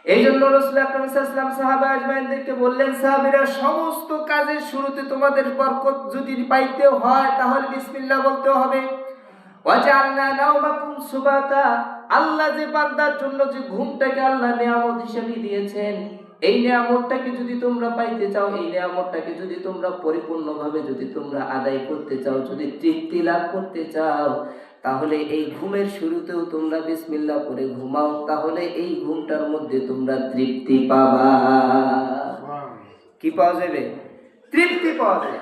এই জন্য রাসূল আকরাম সাল্লাল্লাহু আলাইহি ওয়াসাল্লাম সাহাবা আজমাইনদেরকে বললেন, সাহাবীরা সমস্ত কাজের শুরুতে তোমাদের বরকত যদি পাইতে হয় তাহলে বিসমিল্লাহ বলতে হবে। ওয়াজআলনা নাওমাকুম সুবাতা, আল্লাহ যে বান্দার জন্য যে ঘুমটাকে আল্লাহ নিয়ামত হিসেবে দিয়েছেন, এই নিয়ামতটাকে যদি তোমরা পাইতে চাও, এই নিয়ামতটাকে যদি তোমরা পরিপূর্ণভাবে যদি তোমরা আদায় করতে চাও, যদি তৃপ্তি লাভ করতে চাও, তাহলে এই ঘুমের শুরুতেও তোমরা বিসমিল্লাহ পড়ে ঘুমাও, তাহলে এই ঘুমটার মধ্যে তোমরা তৃপ্তি পাবা। কি পাওয়া যাবে? তৃপ্তি পাওয়া যাবে।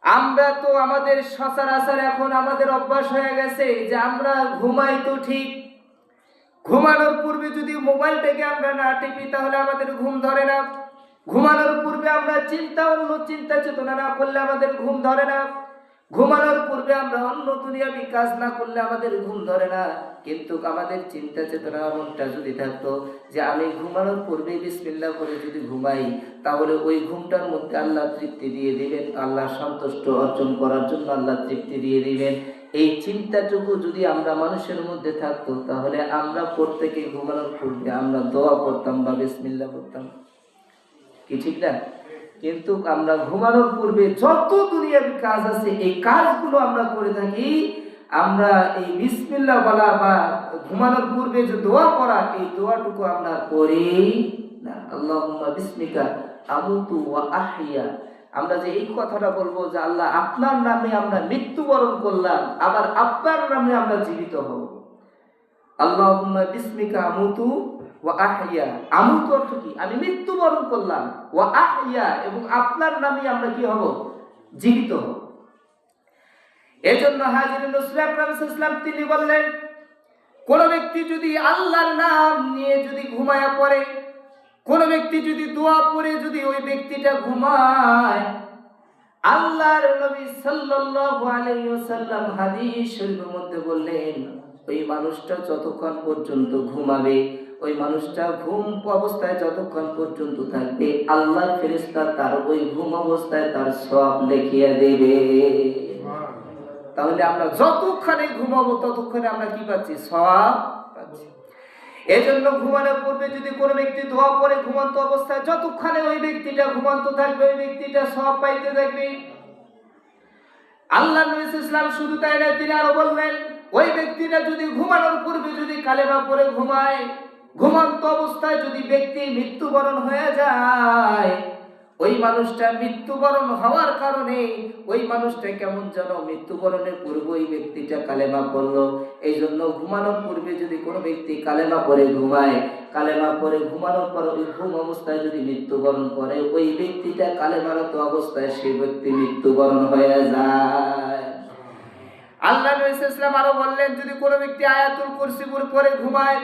আমরা তো আমাদের সচরাচর এখন আমাদের অভ্যাস হয়ে গেছে যে আমরা ঘুমাই তো ঠিক, ঘুমানোর পূর্বে যদি মোবাইলটাকে আমরা না টিপি তাহলে আমাদের ঘুম ধরে না। ঘুমানোর পূর্বে আমরা অন্য চিন্তা চেতনা না করলে আমাদের ঘুম ধরে না। ঘুমানোর পূর্বে আমরা অন্য দুনিয়াবি কাজ না করলে আমাদের ঘুম ধরে না। কিন্তু আমাদের চিন্তা চেতনা মনটা যদি থাকতো যে আমি ঘুমানোর পূর্বে বিসমিল্লাহ করে যদি ঘুমাই, তাহলে ওই ঘুমটার মধ্যে আল্লাহ তৃপ্তি দিয়ে দিবেন, আল্লাহ সন্তুষ্ট অর্জন করার জন্য আল্লাহ তৃপ্তি দিয়ে দিবেন। এই চিন্তাটুকু যদি আমরা মানুষের মধ্যে থাকতো, তাহলে আমরা প্রত্যেকে ঘুমানোর পূর্বে আমরা দোয়া করতাম বা বিসমিল্লাহ করতাম। কি ঠিক না? কিন্তু আমরা ঘুমানোর পূর্বে যত দুনিয়াবি কাজ আছে এই কাজগুলো আমরা করে থাকি, আমরা এই বিসমিল্লাহ বলা বা ঘুমানোর পূর্বে যে দোয়া করা, এই দোয়াটুকু আমরা করি না। আল্লাহুম্মা বিসমিকা আমুতু ওয়া আহইয়া, আমরা যে এই কথাটা বলবো যে আল্লাহ আপনার নামে আমরা মৃত্যুবরণ করলাম, আবার আপনার নামে আমরা জীবিত হব। আল্লাহুম্মা বিসমিকা আমুতু ওয়া আহইয়া, আমুতু অর্থ কি? আমি মৃত্যুবরণ করলাম, ওয়া আহইয়া, এবং আপনার নামে আমরা কি হব? জীবিত হব। এজন্য হাজিরিন রাসূল আকরাম সাল্লাল্লাহু আলাইহি ওয়াসাল্লাম তিনি বললেন, কোন ব্যক্তি যদি আল্লাহর নাম নিয়ে যদি ঘুমায়া পড়ে, কোন ব্যক্তি যদি দোয়া পড়ে যদি ওই ব্যক্তিটা ঘুমায়, আল্লাহর নবী সাল্লাল্লাহু আলাইহি ওয়াসাল্লাম হাদিস শরীফের মধ্যে বললেন, ওই মানুষটা যতক্ষণ পর্যন্ত ঘুমাবে, ওই মানুষটা ঘুম অবস্থায় যতক্ষণ পর্যন্ত থাকবে, আল্লাহর ফেরেশতা তার ওই ঘুম অবস্থায় তার সওয়াব লিখিয়ে দেবে। তাহলে আমরা যতক্ষণে ঘুমাবো ততক্ষণে আমরা কি পাচ্ছি? সওয়াব পাচ্ছি। এজন্য ঘুমানোর পূর্বে যদি কোনো ব্যক্তি দোয়া পড়ে ঘুমন্ত অবস্থায়, যতক্ষণে ওই ব্যক্তিটা ঘুমন্ত থাকবে ওই ব্যক্তিটা সওয়াব পাইতে থাকবে। আল্লাহ নবী সাল্লাল্লাহু আলাইহি ওয়াসাল্লাম শুধু তাই না, তিনি আরো বললেন, ওই ব্যক্তিটা যদি ঘুমানোর পূর্বে যদি কালেমা পড়ে ঘুমায়, ঘুমন্ত অবস্থায় যদি ব্যক্তি মৃত্যুবরণ হয়ে যায়, ওই মানুষটা মৃত্যুবরণ হওয়ার কারণে ওই মানুষটা কেমন যেন মৃত্যুবরণের পূর্বে ওই ব্যক্তিটা কালেমা পড়লো। এই জন্য ঘুমানোর পূর্বে যদি কোনো ব্যক্তি কালেমা পড়ে ঘুমায়, কালেমা পড়ে ঘুমানোর পর ওই ঘুম অবস্থায় যদি মৃত্যুবরণ করে, ওই ব্যক্তিটা কালেমারত অবস্থায় সেই ব্যক্তি মৃত্যুবরণ হয়ে যায়। আল্লাহ নবী সাল্লাল্লাহু আলাইহি ওয়াসাল্লাম আরো বললেন, যদি কোনো ব্যক্তি আয়াতুল কুরসি পড়ে ঘুমায়,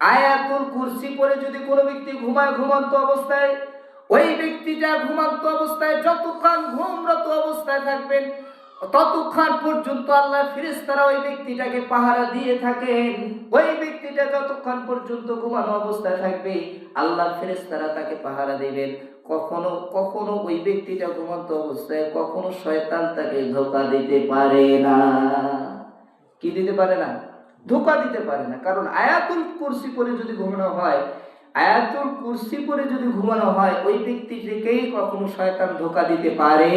আয়াতুল কুরসি পড়ে যদি কোনো ব্যক্তি ঘুমায় ঘুমন্ত অবস্থায়, ওই ব্যক্তিটা ঘুমন্ত অবস্থায় যতক্ষণ ঘুমরত অবস্থায় থাকবেন ততক্ষণ পর্যন্ত আল্লাহর ফেরেশতারা ওই ব্যক্তিটাকে পাহারা দিয়ে থাকেন। ওই ব্যক্তিটা যতক্ষণ পর্যন্ত ঘুমানো অবস্থায় থাকবে আল্লাহর ফেরেশতারা তাকে পাহারা দেবেন। কখনো কখনো ওই ব্যক্তিটা ঘুমন্ত অবস্থায় কখনো শয়তান তাকে ধোঁকা দিতে পারে না। কি দিতে পারে না? ধোঁকা দিতে পারে না। কারণ আয়াতুল কুরসি পড়ে যদি ঘুমানো হয়, আয়াতুল কুরসি পড়ে যদি ঘুমানো হয়, ওই ব্যক্তিকেই কখনো শয়তান ধোঁকা দিতে পারে